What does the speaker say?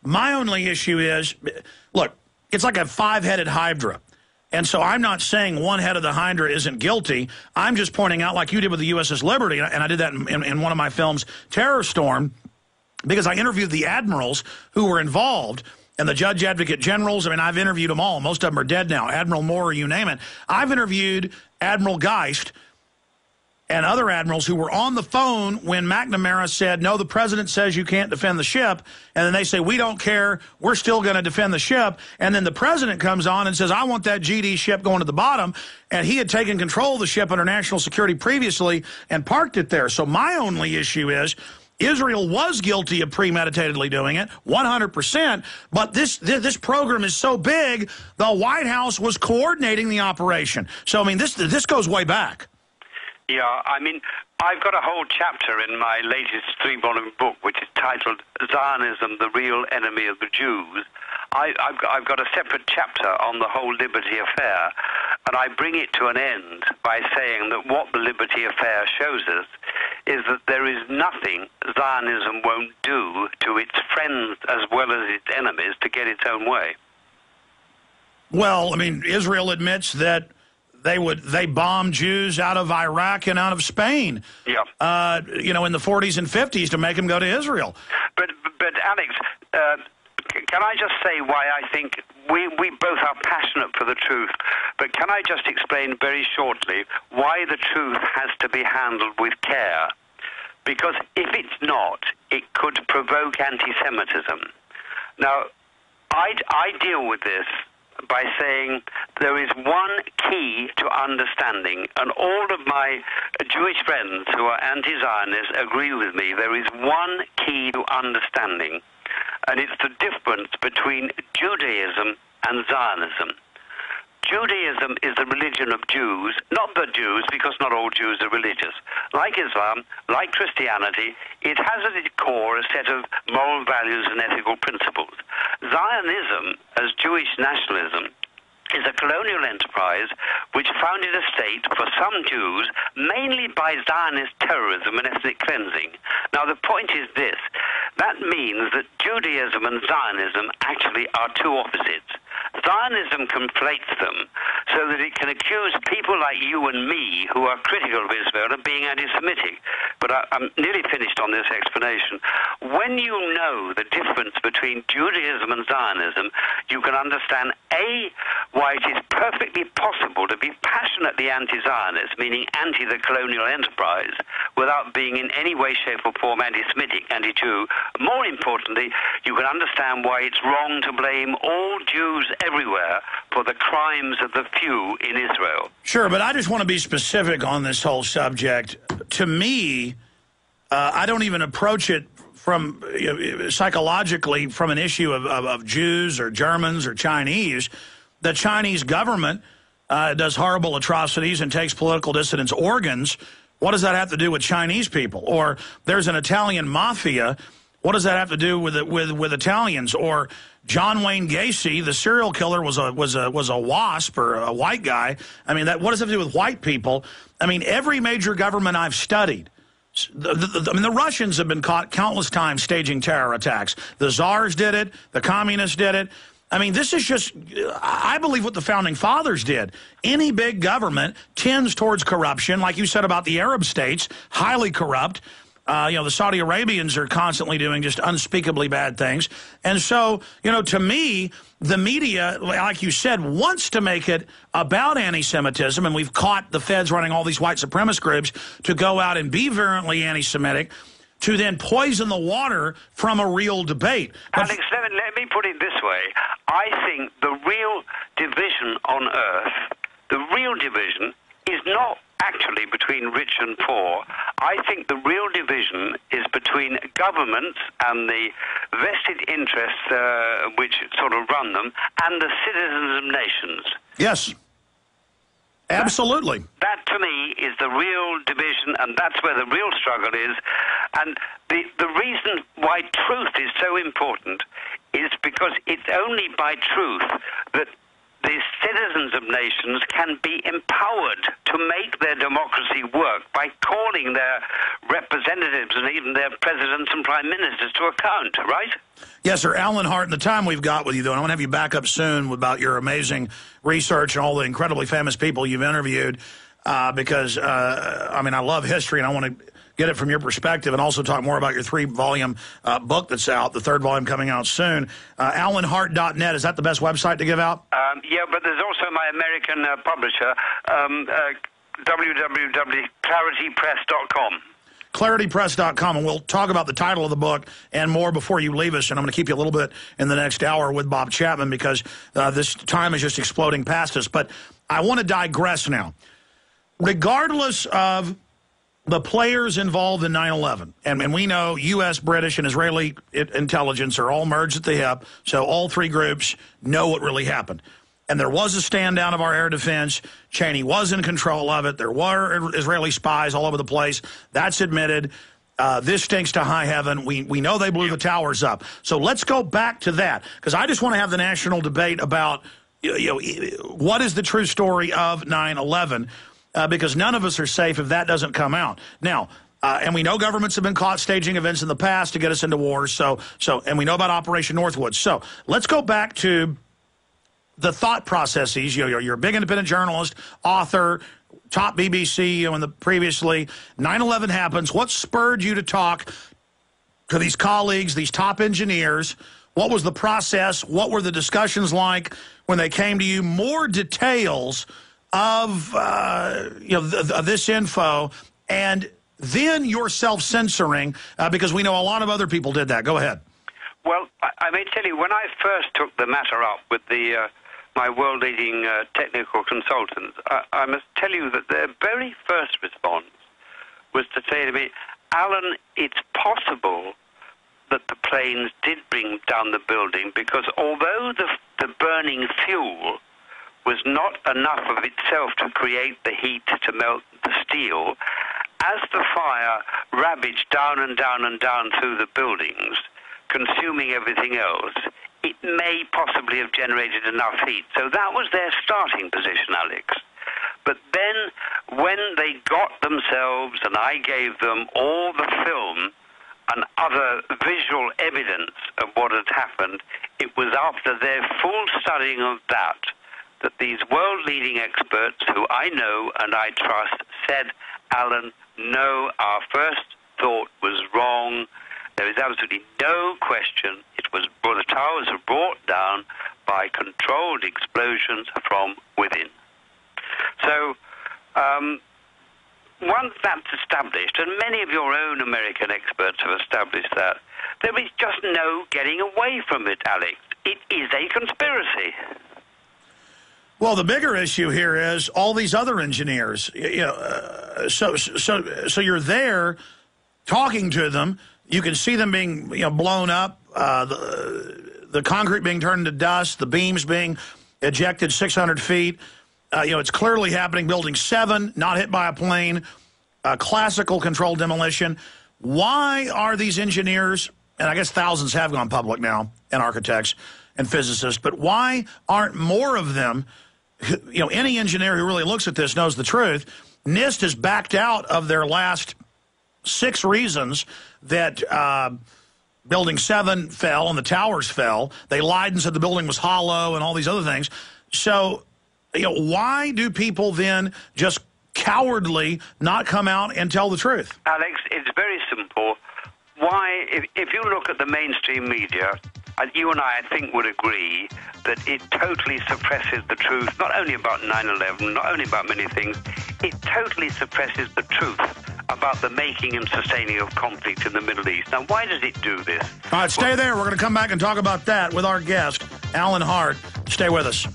My only issue is, look, it's like a five-headed hydra. And so I'm not saying one head of the hydra isn't guilty. I'm just pointing out, like you did with the USS Liberty, and I did that in one of my films, Terror Storm, because I interviewed the admirals who were involved and the judge advocate generals. I mean, I've interviewed them all. Most of them are dead now. Admiral Moore, you name it. I've interviewed Admiral Geist and other admirals who were on the phone when McNamara said, no, the president says you can't defend the ship. And then they say, we don't care. We're still going to defend the ship. And then the president comes on and says, I want that GD ship going to the bottom. And he had taken control of the ship under national security previously and parked it there. So my only issue is Israel was guilty of premeditatedly doing it, 100%. But this program is so big, the White House was coordinating the operation. So, I mean, this goes way back. Yeah, I mean, I've got a whole chapter in my latest 3-volume book, which is titled Zionism, the Real Enemy of the Jews. I've got a separate chapter on the whole Liberty affair, and I bring it to an end by saying that what the Liberty affair shows us is that there is nothing Zionism won't do to its friends as well as its enemies to get its own way. Well, I mean, Israel admits that they bombed Jews out of Iraq and out of Spain. Yeah. You know, in the 40s and 50s to make them go to Israel. But Alex, can I just say why I think we both are passionate for the truth, but can I just explain very shortly why the truth has to be handled with care? Because if it's not, it could provoke anti-Semitism. Now, I deal with this by saying there is one key to understanding, and all of my Jewish friends who are anti-Zionists agree with me. There is one key to understanding, and it's the difference between Judaism and Zionism. Judaism is the religion of Jews, not the Jews, because not all Jews are religious. Like Islam, like Christianity, it has at its core a set of moral values and ethical principles. Zionism, as Jewish nationalism, is a colonial enterprise which founded a state for some Jews, mainly by Zionist terrorism and ethnic cleansing. Now, the point is this. That means that Judaism and Zionism actually are two opposites. Zionism conflates them so that it can accuse people like you and me who are critical of Israel of being anti-Semitic. But I'm nearly finished on this explanation. When you know the difference between Judaism and Zionism, you can understand, A, why it is perfectly possible to be passionately anti-Zionist, meaning anti the colonial enterprise, without being in any way, shape or form anti-Semitic, anti-Jew. More importantly, you can understand why it's wrong to blame all Jews everywhere for the crimes of the few in Israel. Sure, but I just want to be specific on this whole subject. To me, I don't even approach it from psychologically from an issue of Jews or Germans or Chinese. The Chinese government does horrible atrocities and takes political dissidents' organs. What does that have to do with Chinese people? Or there's an Italian mafia. What does that have to do with Italians? Or John Wayne Gacy, the serial killer, was a WASP or a white guy. I mean, what does that have to do with white people? I mean, every major government I've studied. I mean, the Russians have been caught countless times staging terror attacks. The czars did it. The communists did it. I mean, this is just, I believe what the Founding Fathers did. Any big government tends towards corruption, like you said about the Arab states, highly corrupt. You know, the Saudi Arabians are constantly doing just unspeakably bad things. And so, you know, to me, the media, like you said, wants to make it about anti-Semitism, and we've caught the feds running all these white supremacist groups to go out and be virulently anti-Semitic, to then poison the water from a real debate. Alex, let me put it this way. I think the real division on earth, the real division is not actually between rich and poor. I think the real division is between governments and the vested interests which sort of run them and the citizens of nations. Yes. Absolutely. That to me is the real division, and that's where the real struggle is. And the reason why truth is so important is because it's only by truth that the citizens of nations can be empowered to make their democracy work by calling their representatives and even their presidents and prime ministers to account, right? Yes, sir. Alan Hart, in the time we've got with you, though, and I want to have you back up soon about your amazing research and all the incredibly famous people you've interviewed, because, I mean, I love history, and I want to get it from your perspective and also talk more about your 3-volume book that's out, the 3rd volume coming out soon. AlanHart.net, is that the best website to give out? Yeah, but there's also my American publisher, www.claritypress.com. claritypress.com, and we'll talk about the title of the book and more before you leave us, and I'm going to keep you a little bit in the next hour with Bob Chapman because this time is just exploding past us. But I want to digress now. Regardless of the players involved in 9/11, and we know U.S., British, and Israeli intelligence are all merged at the hip, so all 3 groups know what really happened. And there was a stand down of our air defense. Cheney was in control of it. There were Israeli spies all over the place. That's admitted. This stinks to high heaven. We know they blew the towers up. So let's go back to that, because I just want to have the national debate about what is the true story of 9/11. Because none of us are safe if that doesn't come out. Now, and we know governments have been caught staging events in the past to get us into wars. And we know about Operation Northwoods. So let's go back to the thought processes. You're a big independent journalist, author, top BBC, in the previously. 9/11 happens. What spurred you to talk to these colleagues, these top engineers? What was the process? What were the discussions like when they came to you? More details of this info, and then your self-censoring, because we know a lot of other people did that. Go ahead. Well, I may tell you, when I first took the matter up with my world-leading technical consultants, I must tell you that their very first response was to say to me, Alan, it's possible that the planes did bring down the building, because although the burning fuel was not enough of itself to create the heat to melt the steel, as the fire ravaged down and down and down through the buildings, consuming everything else, it may possibly have generated enough heat. So that was their starting position, Alex. But then when they got themselves, and I gave them all the film and other visual evidence of what had happened, it was after their full studying of that these world-leading experts, who I know and I trust, said, Alan, no, our first thought was wrong. There is absolutely no question. The towers were brought down by controlled explosions from within. So once that's established, and many of your own American experts have established that, there is just no getting away from it, Alex. It is a conspiracy. Well, the bigger issue here is all these other engineers. So you're there talking to them. You can see them being blown up, the concrete being turned into dust, the beams being ejected 600 feet. It's clearly happening. Building 7, not hit by a plane, classical controlled demolition. Why are these engineers, and I guess thousands have gone public now, and architects and physicists, but why aren't more of them? Any engineer who really looks at this knows the truth. NIST has backed out of their last 6 reasons that Building 7 fell and the towers fell. They lied and said the building was hollow and all these other things. So, why do people then just cowardly not come out and tell the truth? Alex, it's very simple. Why, if you look at the mainstream media, you and I think, would agree that it totally suppresses the truth, not only about 9/11, not only about many things, it totally suppresses the truth about the making and sustaining of conflict in the Middle East. Now, why does it do this? All right, stay there. We're going to come back and talk about that with our guest, Alan Hart. Stay with us.